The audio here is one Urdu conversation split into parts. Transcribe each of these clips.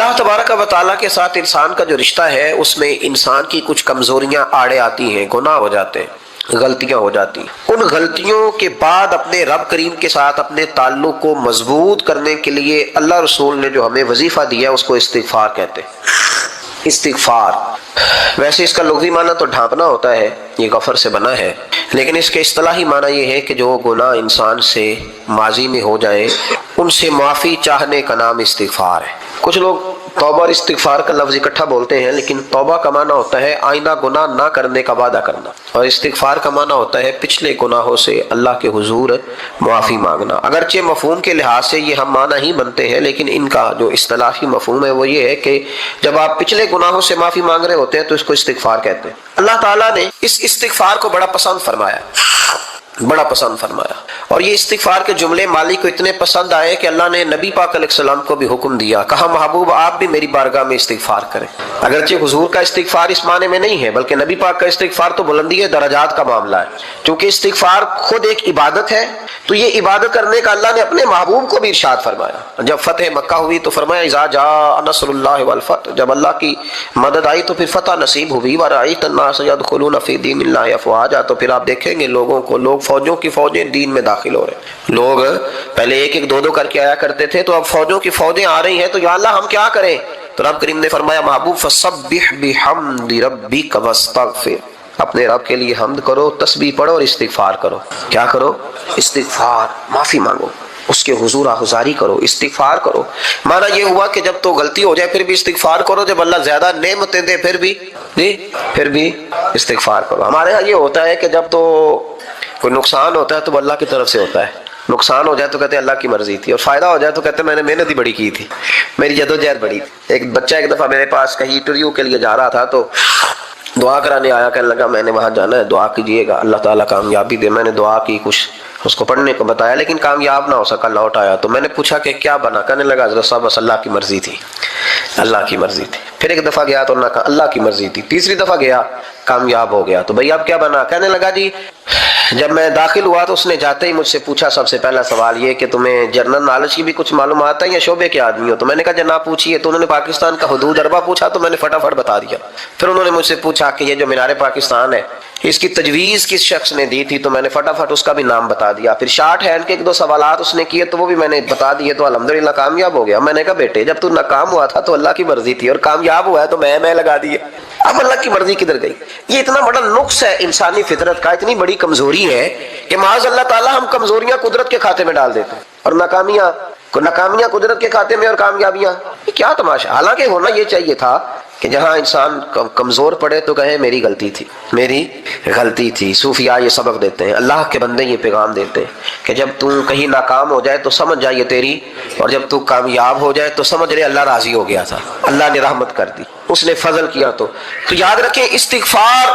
اللہ تبارک و تعالیٰ کے ساتھ انسان کا جو رشتہ ہے اس میں انسان کی کچھ کمزوریاں آڑے آتی ہیں، گناہ ہو جاتے ہیں، غلطیاں ہو جاتی ہیں۔ ان غلطیوں کے بعد اپنے رب کریم کے ساتھ اپنے تعلق کو مضبوط کرنے کے لیے اللہ رسول نے جو ہمیں وظیفہ دیا ہے اس کو استغفار کہتے ہیں۔ استغفار ویسے اس کا لغوی معنی تو ڈھانپنا ہوتا ہے، یہ غفر سے بنا ہے، لیکن اس کے اصطلاحی معنی یہ ہے کہ جو گناہ انسان سے ماضی میں ہو جائے ان سے معافی چاہنے کا نام استغفار ہے۔ کچھ لوگ توبہ اور استغفار کا لفظ اکٹھا بولتے ہیں، لیکن توبہ کا معنی ہوتا ہے آئندہ گناہ نہ کرنے کا وعدہ کرنا، اور استغفار کا معنی ہوتا ہے پچھلے گناہوں سے اللہ کے حضور معافی مانگنا۔ اگرچہ مفہوم کے لحاظ سے یہ ہم معنی ہی بنتے ہیں، لیکن ان کا جو اصطلاحی مفہوم ہے وہ یہ ہے کہ جب آپ پچھلے گناہوں سے معافی مانگ رہے ہوتے ہیں تو اس کو استغفار کہتے ہیں۔ اللہ تعالیٰ نے اس استغفار کو بڑا پسند فرمایا، بڑا پسند فرمایا، اور یہ استغفار کے جملے مالی کو اتنے پسند آئے کہ اللہ نے نبی پاک علیہ السلام کو بھی حکم دیا، کہا محبوب آپ بھی میری بارگاہ میں استغفار کریں۔ اگرچہ حضور کا استغفار اس معنی میں نہیں ہے، بلکہ نبی پاک کا استغفار تو بلندی درجات کا معاملہ ہے، چونکہ استغفار خود ایک عبادت ہے، تو یہ عبادت کرنے کا اللہ نے اپنے محبوب کو بھی ارشاد فرمایا۔ جب فتح مکہ ہوئی تو فرمایا اذا جاء نصر اللہ والفتح، جب اللہ کی مدد آئی تو پھر فتح نصیب ہوئی، ورأیت الناس يدخلون فی دین اللہ افواجا، تو پھر آپ دیکھیں گے لوگوں کو، لوگ فوجوں کی فوجیں دین میں داخل ہو رہے ہیں۔ لوگ پہلے ایک ایک دو دو کر کے آیا کرتے تھے، تو اب فوجوں کی فوجیں آ رہی ہیں، تو یا اللہ ہم کیا کریں؟ تو رب کریم نے فرمایا محبوب فسبح بحمد ربک واستغفر، اپنے رب کے لیے حمد کرو، تسبیح پڑھو اور استغفار کرو۔ کیا کرو؟ استغفار، معافی مانگو، اس کے حضور آہذاری کرو، استغفار کرو۔ مانا یہ ہوا کہ جب تو غلطی ہو جائے پھر بھی استغفار کرو، جب اللہ زیادہ نعمتیں دے پھر بھی استغفار کرو۔ ہمارے ہاں یہ ہوتا ہے کہ جب تو کوئی نقصان ہوتا ہے تو وہ اللہ کی طرف سے ہوتا ہے، نقصان ہو جائے تو کہتے ہیں اللہ کی مرضی تھی، اور فائدہ ہو جائے تو کہتے ہیں میں نے محنت ہی بڑی کی تھی، میری جدوجہد بڑی تھی۔ ایک بچہ ایک دفعہ میرے پاس کہیں انٹرویو کے لیے جا رہا تھا، تو دعا کرانے آیا، کہنے لگا میں نے وہاں جانا ہے، دعا کیجیے گا اللہ تعالیٰ کامیابی دے۔ میں نے دعا کی، کچھ اس کو پڑھنے کو بتایا، لیکن کامیاب نہ ہو سکا، لوٹ آیا۔ تو میں نے پوچھا کہ کیا بنا؟ کہنے لگا حضرت صاحب بس اللہ کی مرضی تھی، اللہ کی مرضی تھی۔ پھر ایک دفعہ گیا تو انہوں نے کہا اللہ کی مرضی تھی۔ تیسری دفعہ گیا، کامیاب ہو گیا۔ تو بھئی اب کیا بنا؟ کہنے لگا جی جب میں داخل ہوا تو اس نے جاتے ہی مجھ سے پوچھا سب سے پہلا سوال یہ کہ تمہیں جنرل نالج کی بھی کچھ معلومات ہے یا شعبے کے آدمی ہو؟ تو میں نے کہا جناب پوچھیے۔ تو انہوں نے پاکستان کا حدود اربہ پوچھا، تو میں نے فٹافٹ بتا دیا۔ پھر انہوں نے مجھ سے پوچھا کہ یہ جو مینار پاکستان ہے اس کی تجویز کس شخص نے دی تھی؟ تو میں نے فٹافٹ اس کا بھی نام بتا دیا۔ پھر شارٹ ہینڈ کے ایک دو سوالات اس نے کیے تو وہ بھی میں نے بتا دیے، تو الحمدللہ کامیاب ہو گیا۔ میں نے کہا بیٹے جب تو ناکام ہوا تھا تو اللہ کی مرضی تھی، اور کامیاب ہوا ہے تو میں لگا دیے، اب اللہ کی مرضی کدھر گئی؟ یہ اتنا بڑا نقص ہے انسانی فطرت کا، اتنی بڑی کمزوری ہے کہ معاذ اللہ تعالیٰ ہم کمزوریاں قدرت کے کھاتے میں ڈال دیتے ہیں، اور ناکامیاں قدرت کے کھاتے میں، اور کامیابیاں یہ کیا تماشا؟ حالانکہ ہونا یہ چاہیے تھا کہ جہاں انسان کمزور پڑے تو کہے میری غلطی تھی، میری غلطی تھی۔ صوفیاء یہ سبق دیتے ہیں، اللہ کے بندے یہ پیغام دیتے ہیں کہ جب تو کہیں ناکام ہو جائے تو سمجھ جائے تیری، اور جب تو کامیاب ہو جائے تو سمجھ لے اللہ راضی ہو گیا تھا، اللہ نے رحمت کر دی، اس نے فضل کیا۔ تو یاد رکھیں استغفار،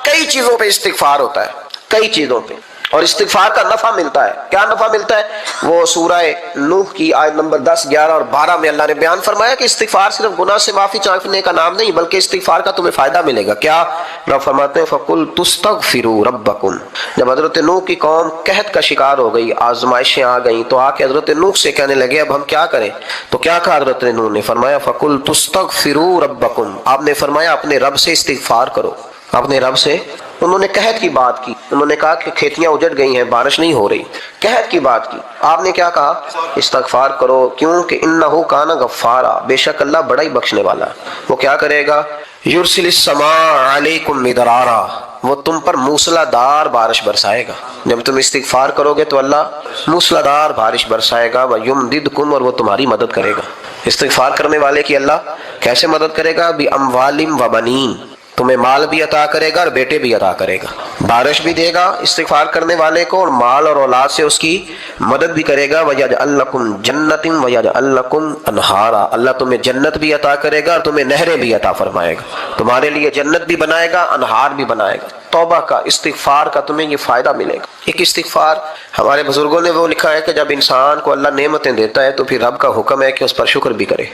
کئی چیزوں پہ استغفار ہوتا ہے، کئی چیزوں پہ، اور استغفار کا نفع ملتا ہے۔ کیا نفع ملتا ہے؟ وہ سورہ نوح کی آیت نمبر 10، 11 اور 12 میں اللہ نے بیان فرمایا کہ استغفار صرف گناہ سے معافی چاہنے کا نام نہیں، بلکہ استغفار کا تمہیں فائدہ ملے گا۔ کیا؟ رب فرماتے ہیں فَقُلْ تُسْتَغْفِرُوا رَبَّكُمْ، جب حضرت نوح کی قوم قحط کا شکار ہو گئی، آزمائشیں آ گئیں، تو آ کے حضرت نوح سے کہنے لگے اب ہم کیا کریں؟ تو کیا کہا حضرت نوح نے؟ فرمایا فَقُلْ تُسْتَغْفِرُوا رَبَّكُمْ، آپ نے فرمایا اپنے رب سے استغفار کرو، اپنے رب سے۔ انہوں نے قحط کی بات کی، انہوں نے کہا کہ کھیتیاں اجڑ گئی ہیں، بارش نہیں ہو رہی، قحط کی بات کی۔ آپ نے کیا کہا؟ استغفار کرو، کیوں کہ انہ کان غفارا، بے شک اللہ بڑا ہی بخشنے والا ہے۔ وہ کیا کرے گا؟ یرسل السماء علیکم مدرارا، وہ تم پر موسلا دار بارش برسائے گا۔ جب تم استغفار کرو گے تو اللہ موسلا دار بارش برسائے گا، وَيُمْدِدْكُمْ، اور وہ تمہاری مدد کرے گا۔ استغفار کرنے والے کی اللہ کیسے مدد کرے گا؟ بِأَمْوَالٍ وَبَنِينَ، تمہیں مال بھی عطا کرے گا اور بیٹے بھی عطا کرے گا، بارش بھی دے گا استغفار کرنے والے کو، اور مال اور اولاد سے اس کی مدد بھی کرے گا۔ وَيَجْعَلْ لَكُمْ جَنَّةٍ وَيَجْعَلْ لَكُمْ أَنْهَارًا، اللہ تمہیں جنت بھی عطا کرے گا اور تمہیں نہریں بھی عطا فرمائے گا، تمہارے لیے جنت بھی بنائے گا، انہار بھی بنائے گا۔ توبہ کا، استغفار کا تمہیں یہ فائدہ ملے گا۔ ایک استغفار ہمارے بزرگوں نے وہ لکھا ہے کہ جب انسان کو اللہ نعمتیں دیتا ہے تو پھر رب کا حکم ہے کہ اس پر شکر بھی کرے،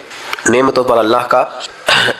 نعمتوں پر اللہ کا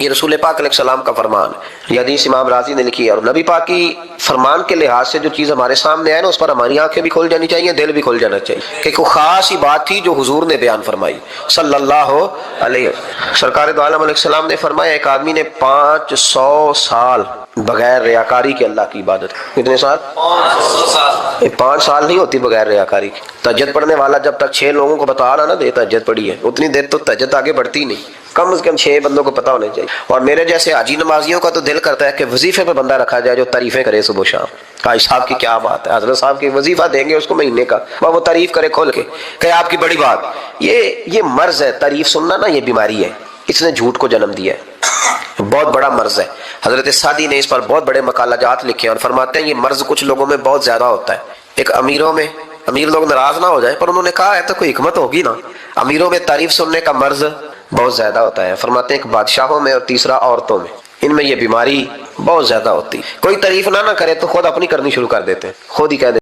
یہ رسول پاک علیہ السلام کا فرمان ہے، یہ حدیث امام راضی نے لکھی ہے۔ اور نبی پاک کی فرمان کے لحاظ سے جو چیز ہمارے سامنے ہے نا، اس پر ہماری آنکھیں بھی کھول جانی چاہیے، دل بھی کھول جانا چاہیے کہ کوئی خاص ہی بات تھی جو حضور نے بیان فرمائی صلی اللہ علیہ وسلم۔ سرکار دو عالم علیہ السلام نے فرمایا ایک آدمی نے 500 سال بغیر ریاکاری کے اللہ کی عبادت کی۔ کتنے سال؟ 500 سال۔ 5 سال نہیں ہوتی بغیر ریاکاری کی۔ تہجد پڑھنے والا جب تک 6 لوگوں کو بتا رہا نا دے تہجد پڑھی ہے، اتنی دیر تو تہجد آگے بڑھتی نہیں، کم از کم 6 بندوں کو پتہ ہونے چاہیے۔ اور میرے جیسے حاجی نمازیوں کا تو دل کرتا ہے کہ وظیفے پہ بندہ رکھا جائے جو تعریفیں کرے صبح و شام، حاج صاحب کی کیا بات ہے، حضرت صاحب کی وظیفہ دیں گے اس کو مہینے کا، وہ تعریف کرے کھول کے کہ آپ کی بڑی بات۔ یہ مرض ہے، تعریف سننا نا یہ بیماری ہے، اس نے جھوٹ کو جنم دیا ہے، بہت بڑا مرض ہے۔ حضرت سعدی نے اس پر بہت بڑے مقالہ جات لکھے ہیں اور فرماتے ہیں یہ مرض کچھ لوگوں میں بہت زیادہ ہوتا ہے۔ ایک امیروں میں، امیر لوگ ناراض نہ ہو جائیں پر انہوں نے کہا ہے تو کوئی حکمت ہوگی نا، امیروں میں تعریف سننے کا مرض بہت زیادہ ہوتا ہے۔ فرماتے ہیں کہ بادشاہوں میں اور تیسرا عورتوں میں، ان میں یہ بیماری بہت زیادہ ہوتی ہے۔ کوئی تعریف نہ کرے تو خود اپنی کرنی شروع کر دیتے ہیں، خود ہی کہہ دیتے